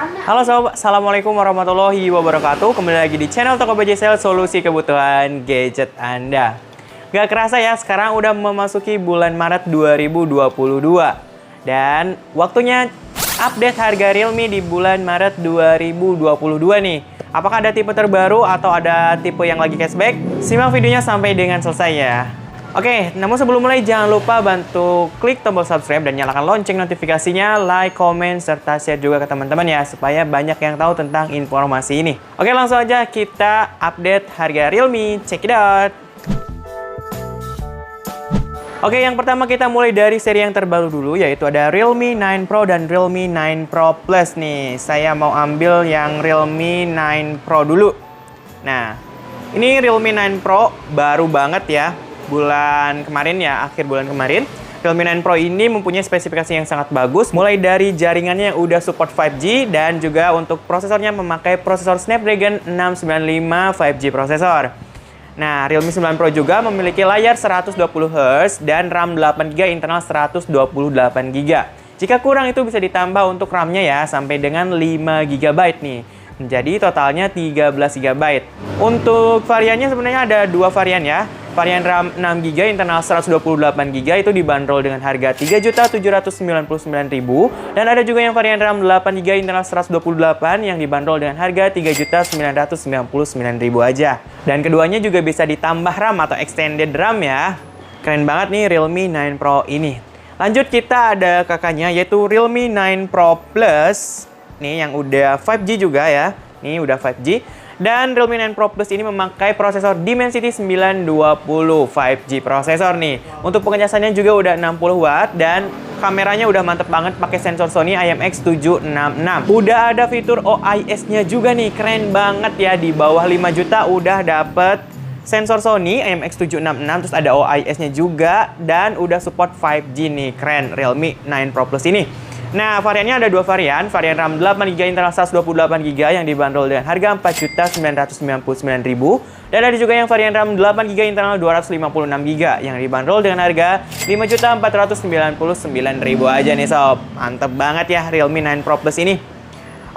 Halo sobat, assalamualaikum warahmatullahi wabarakatuh. Kembali lagi di channel Toko BJ Sale, solusi kebutuhan gadget Anda. Gak kerasa ya, sekarang udah memasuki bulan Maret 2022. Dan waktunya update harga Realme di bulan Maret 2022 nih. Apakah ada tipe terbaru atau ada tipe yang lagi cashback? Simak videonya sampai dengan selesai ya. Oke, namun sebelum mulai jangan lupa bantu klik tombol subscribe dan nyalakan lonceng notifikasinya, like, comment, serta share juga ke teman-teman ya, supaya banyak yang tahu tentang informasi ini. Oke, langsung aja kita update harga Realme, check it out. Oke, yang pertama kita mulai dari seri yang terbaru dulu, yaitu ada Realme 9 Pro dan Realme 9 Pro Plus nih. Saya mau ambil yang Realme 9 Pro dulu. Nah, ini Realme 9 Pro baru banget ya. Bulan kemarin ya, akhir bulan kemarin. Realme 9 Pro ini mempunyai spesifikasi yang sangat bagus, mulai dari jaringannya yang udah support 5G dan juga untuk prosesornya memakai prosesor Snapdragon 695 5G prosesor. Nah, Realme 9 Pro juga memiliki layar 120Hz dan RAM 8GB internal 128GB. Jika kurang itu bisa ditambah untuk RAM-nya ya, sampai dengan 5GB nih. Menjadi totalnya 13GB. Untuk variannya sebenarnya ada dua varian ya. Varian RAM 6GB internal 128GB itu dibanderol dengan harga Rp3.799.000 dan ada juga yang varian RAM 8GB internal 128 yang dibanderol dengan harga Rp3.999.000 aja. Dan keduanya juga bisa ditambah RAM atau extended RAM ya. Keren banget nih Realme 9 Pro ini. Lanjut kita ada kakaknya yaitu Realme 9 Pro Plus. Nih yang udah 5G juga ya. Nih udah 5G. Dan Realme 9 Pro Plus ini memakai prosesor Dimensity 920 5G prosesor nih. Untuk pengecasannya juga udah 60 watt dan kameranya udah mantep banget pakai sensor Sony IMX766. Udah ada fitur OIS-nya juga nih, keren banget ya. Di bawah 5 juta udah dapet sensor Sony IMX766, terus ada OIS-nya juga dan udah support 5G nih. Keren Realme 9 Pro Plus ini. Nah, variannya ada dua varian. Varian RAM 8GB internal 128GB yang dibanderol dengan harga Rp4.999.000 dan ada juga yang varian RAM 8GB internal 256GB yang dibanderol dengan harga Rp5.499.000 aja nih sob. Mantep banget ya Realme 9 Pro Plus ini.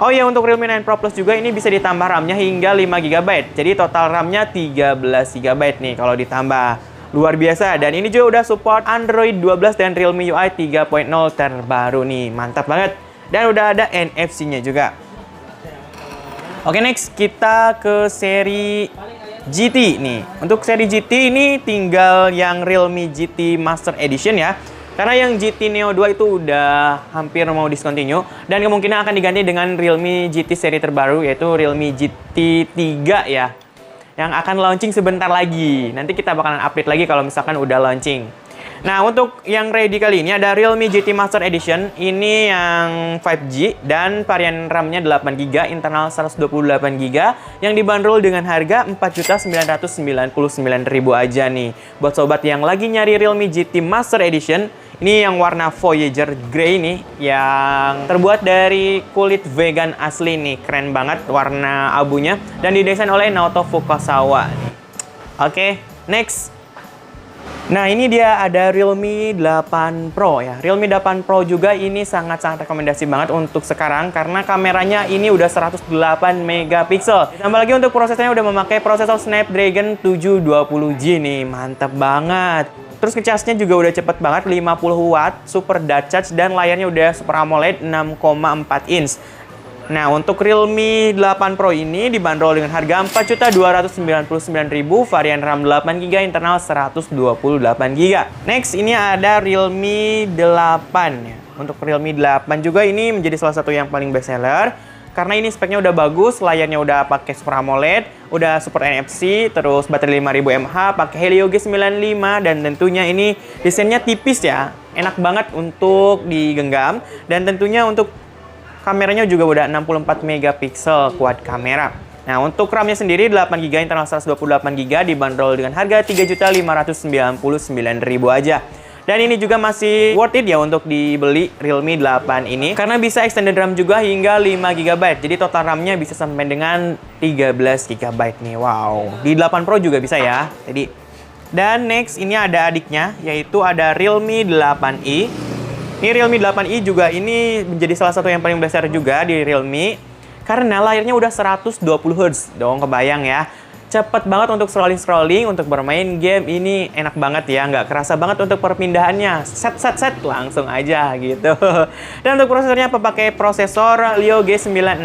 Oh ya, untuk Realme 9 Pro Plus juga ini bisa ditambah RAM-nya hingga 5GB. Jadi total RAM-nya 13GB nih kalau ditambah. Luar biasa, dan ini juga udah support Android 12 dan Realme UI 3.0 terbaru nih. Mantap banget. Dan udah ada NFC-nya juga. Oke, next kita ke seri GT nih. Untuk seri GT ini tinggal yang Realme GT Master Edition ya. Karena yang GT Neo 2 itu udah hampir mau discontinue dan kemungkinan akan diganti dengan Realme GT seri terbaru yaitu Realme GT 3 ya. Yang akan launching sebentar lagi. Nanti kita bakalan update lagi kalau misalkan udah launching. Nah, untuk yang ready kali ini ada Realme GT Master Edition. Ini yang 5G dan varian RAM-nya 8GB, internal 128GB yang dibanderol dengan harga Rp4.999.000 aja nih. Buat sobat yang lagi nyari Realme GT Master Edition, ini yang warna Voyager Grey nih, yang terbuat dari kulit vegan asli nih. Keren banget warna abunya dan didesain oleh Naoto Fukasawa nih. Oke, next. Nah, ini dia ada Realme 8 Pro ya. Realme 8 Pro juga ini sangat-sangat rekomendasi banget untuk sekarang karena kameranya ini udah 108 megapiksel. Ditambah lagi untuk prosesnya udah memakai prosesor Snapdragon 720G nih. Mantap banget. Terus ngecasnya juga udah cepet banget, 50 watt, super dot charge, dan layarnya udah Super AMOLED 6,4 inch. Nah, untuk Realme 8 Pro ini dibanderol dengan harga Rp4.299.000, varian RAM 8GB, internal 128GB. Next, ini ada Realme 8 ya. Untuk Realme 8 juga ini menjadi salah satu yang paling best seller. Karena ini speknya udah bagus, layarnya udah pakai Super AMOLED, udah support NFC, terus baterai 5000 mAh, pakai Helio G95, dan tentunya ini desainnya tipis ya. Enak banget untuk digenggam, dan tentunya untuk kameranya juga udah 64 megapiksel quad kamera. Nah, untuk RAM-nya sendiri 8GB internal 128GB dibanderol dengan harga Rp3.599.000 aja. Dan ini juga masih worth it ya untuk dibeli Realme 8 ini. Karena bisa extended RAM juga hingga 5GB. Jadi total RAM-nya bisa sampai dengan 13GB nih. Wow. Di 8 Pro juga bisa ya. Dan next ini ada adiknya, yaitu ada Realme 8i. Ini Realme 8i juga ini menjadi salah satu yang paling besar juga di Realme. Karena layarnya udah 120 Hz. Dong, kebayang ya. Cepet banget untuk scrolling-scrolling, untuk bermain game ini enak banget ya. Nggak kerasa banget untuk perpindahannya. Set, langsung aja gitu. Dan untuk prosesornya pakai prosesor Leo G96.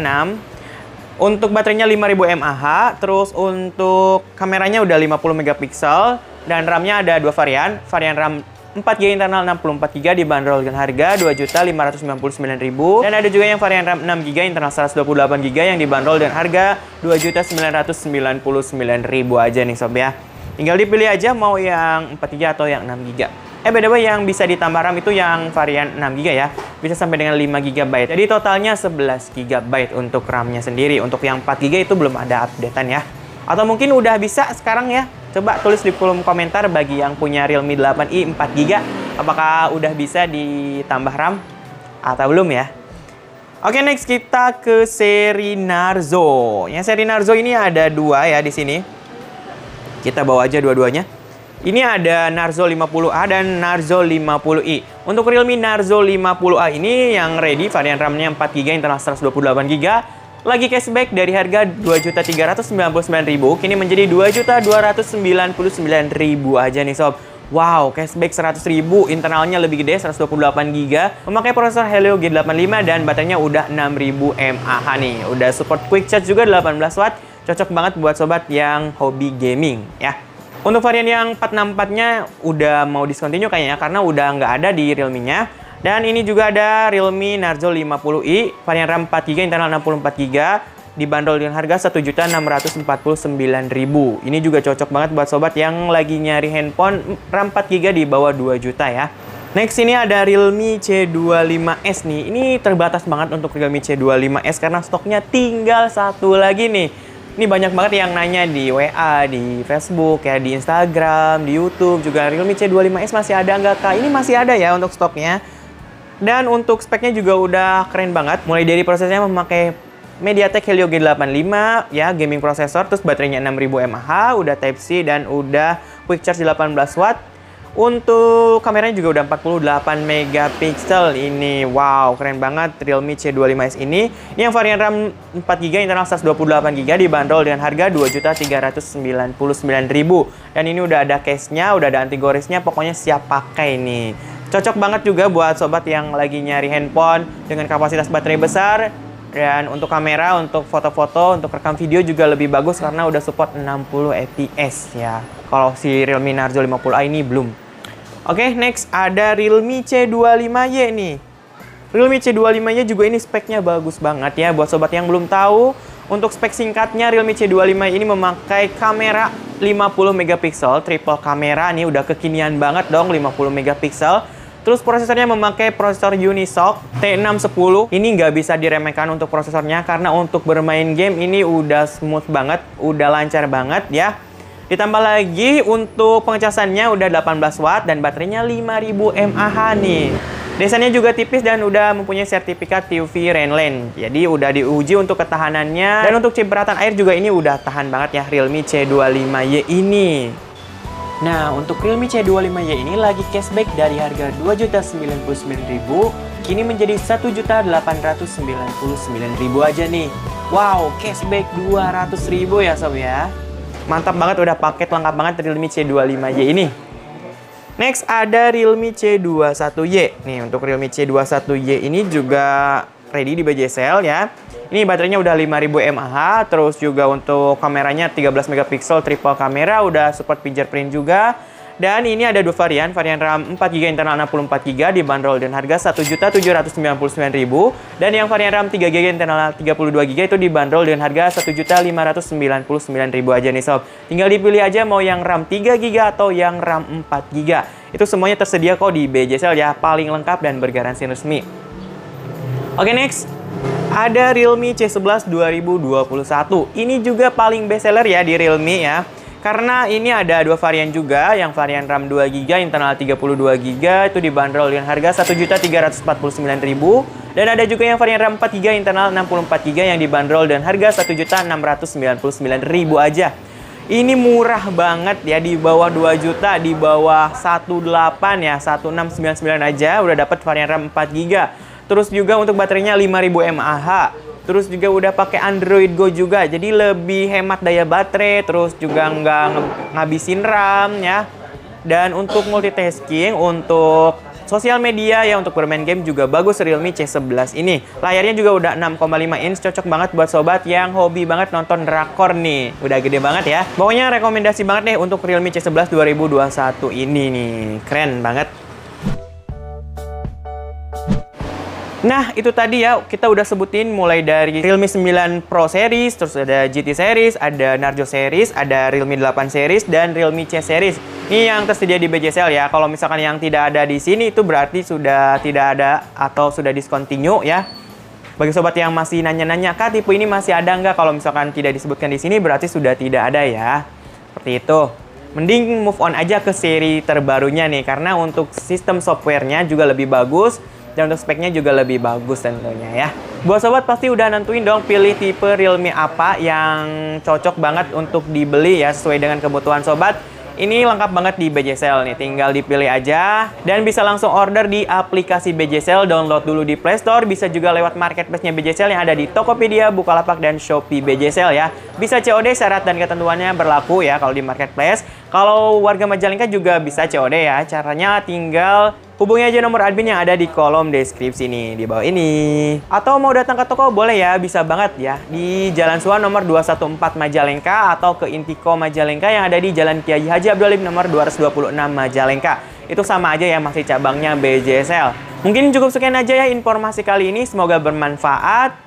Untuk baterainya 5000 mAh. Terus untuk kameranya udah 50 megapiksel. Dan RAM-nya ada dua varian. Varian RAM 4GB internal 64GB dibanderol dengan harga Rp2.599.000 dan ada juga yang varian RAM 6GB internal 128GB yang dibanderol dengan harga Rp2.999.000 aja nih sob ya. Tinggal dipilih aja mau yang 4GB atau yang 6GB. By the way, yang bisa ditambah RAM itu yang varian 6GB ya. Bisa sampai dengan 5GB. Jadi totalnya 11GB untuk RAM-nya sendiri. Untuk yang 4GB itu belum ada updatean ya. Atau mungkin udah bisa sekarang ya. Coba tulis di kolom komentar bagi yang punya Realme 8i 4GB. Apakah udah bisa ditambah RAM atau belum ya? Oke, next kita ke seri Narzo. Yang seri Narzo ini ada dua ya di sini. Kita bawa aja dua-duanya. Ini ada Narzo 50A dan Narzo 50i. Untuk Realme Narzo 50A ini yang ready varian RAM-nya 4GB internal 128GB. Lagi cashback dari harga Rp2.399.000 kini menjadi Rp2.299.000 aja nih sob. Wow, cashback 100.000, internalnya lebih gede 128GB, memakai prosesor Helio G85 dan baterainya udah 6000 mAh nih. Udah support quick charge juga 18 watt. Cocok banget buat sobat yang hobi gaming ya. Untuk varian yang 464-nya udah mau discontinue kayaknya karena udah nggak ada di Realme-nya. Dan ini juga ada Realme Narzo 50i, varian RAM 4GB internal 64GB, dibanderol dengan harga Rp1.649.000. Ini juga cocok banget buat sobat yang lagi nyari handphone RAM 4GB di bawah 2 juta ya. Next ini ada Realme C25s nih. Ini terbatas banget untuk Realme C25s karena stoknya tinggal satu lagi nih. Ini banyak banget yang nanya di WA, di Facebook, ya di Instagram, di YouTube juga. Realme C25s masih ada nggak kak? Ini masih ada ya untuk stoknya. Dan untuk speknya juga udah keren banget. Mulai dari prosesnya memakai MediaTek Helio G85 ya, gaming prosesor, terus baterainya 6000 mAh, udah Type-C dan udah quick charge 18 watt. Untuk kameranya juga udah 48 megapiksel ini. Wow, keren banget Realme C25s ini. Ini yang varian RAM 4GB internal 128GB dibanderol dengan harga Rp2.399.000. Dan ini udah ada case-nya, udah ada anti goresnya, pokoknya siap pakai nih. Cocok banget juga buat sobat yang lagi nyari handphone dengan kapasitas baterai besar. Dan untuk kamera, untuk foto-foto, untuk rekam video juga lebih bagus karena udah support 60 fps ya. Kalau si Realme Narzo 50A ini belum. Oke, next ada Realme C25Y nih. Realme C25Y juga ini speknya bagus banget ya. Buat sobat yang belum tahu, untuk spek singkatnya Realme C25Y ini memakai kamera 50 megapiksel, triple kamera nih udah kekinian banget dong 50 megapiksel. Terus prosesornya memakai prosesor Unisoc T610. Ini nggak bisa diremehkan untuk prosesornya karena untuk bermain game ini udah smooth banget, udah lancar banget ya. Ditambah lagi untuk pengecasannya udah 18 watt dan baterainya 5000 mAh nih. Desainnya juga tipis dan udah mempunyai sertifikat TUV Rainland. Jadi udah diuji untuk ketahanannya dan untuk cipratan air juga ini udah tahan banget ya Realme C25Y ini. Nah, untuk Realme C25Y ini lagi cashback dari harga Rp2.099.000 kini menjadi Rp1.899.000 aja nih. Wow, cashback Rp200.000 ya sob ya. Mantap banget, udah paket lengkap banget Realme C25Y ini. Next ada Realme C21Y. Nih, untuk Realme C21Y ini juga ready di BJSL ya. Ini baterainya udah 5000 mAh, terus juga untuk kameranya 13 megapiksel triple kamera, udah support fingerprint juga. Dan ini ada dua varian, varian RAM 4GB internal 64GB dibanderol dengan harga Rp1.799.000 dan yang varian RAM 3GB internal 32GB itu dibanderol dengan harga Rp1.599.000 aja nih sob. Tinggal dipilih aja mau yang RAM 3GB atau yang RAM 4GB. Itu semuanya tersedia kok di BJSL ya, paling lengkap dan bergaransi resmi. Oke, next ada Realme C11 2021. Ini juga paling best seller ya di Realme ya. Karena ini ada dua varian juga, yang varian RAM 2GB internal 32GB itu dibanderol dengan harga Rp1.349.000 dan ada juga yang varian RAM 4GB internal 64GB yang dibanderol dengan harga Rp1.699.000 aja. Ini murah banget ya, di bawah 2 juta, di bawah 18 ya, 1699 aja udah dapat varian RAM 4 GB. Terus juga untuk baterainya 5000 mAh. Terus juga udah pakai Android Go juga, jadi lebih hemat daya baterai, terus juga nggak ngabisin RAM ya. Dan untuk multitasking, untuk sosial media ya, untuk bermain game juga bagus Realme C11 ini. Layarnya juga udah 6,5 inch, cocok banget buat sobat yang hobi banget nonton drakor nih. Udah gede banget ya. Pokoknya rekomendasi banget deh untuk Realme C11 2021 ini nih. Keren banget. Nah, itu tadi ya, kita udah sebutin mulai dari Realme 9 Pro series, terus ada GT series, ada Narzo series, ada Realme 8 series, dan Realme C series. Ini yang tersedia di BJSL ya. Kalau misalkan yang tidak ada di sini, itu berarti sudah tidak ada atau sudah discontinue ya. Bagi sobat yang masih nanya-nanya, Kak, tipe ini masih ada nggak? Kalau misalkan tidak disebutkan di sini, berarti sudah tidak ada ya. Seperti itu. Mending move on aja ke seri terbarunya nih, karena untuk sistem softwarenya juga lebih bagus, dan untuk speknya juga lebih bagus tentunya ya. Buat sobat pasti udah nentuin dong pilih tipe Realme apa yang cocok banget untuk dibeli ya, sesuai dengan kebutuhan sobat. Ini lengkap banget di BJSL nih, tinggal dipilih aja dan bisa langsung order di aplikasi BJSL, download dulu di Play Store, bisa juga lewat marketplace-nya BJSL yang ada di Tokopedia, Bukalapak, dan Shopee BJSL ya. Bisa COD, syarat dan ketentuannya berlaku ya kalau di marketplace. Kalau warga Majalengka juga bisa COD ya, caranya tinggal hubungi aja nomor admin yang ada di kolom deskripsi nih, di bawah ini. Atau mau datang ke toko boleh ya, bisa banget ya. Di Jalan Suwan nomor 214 Majalengka, atau ke Intiko Majalengka yang ada di Jalan Kiai Haji Abdul Alim nomor 226 Majalengka. Itu sama aja ya, masih cabangnya BJSL. Mungkin cukup sekian aja ya informasi kali ini, semoga bermanfaat.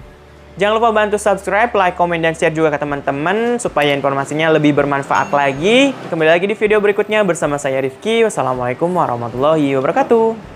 Jangan lupa bantu subscribe, like, komen, dan share juga ke teman-teman supaya informasinya lebih bermanfaat lagi. Kembali lagi di video berikutnya bersama saya Rifki. Wassalamualaikum warahmatullahi wabarakatuh.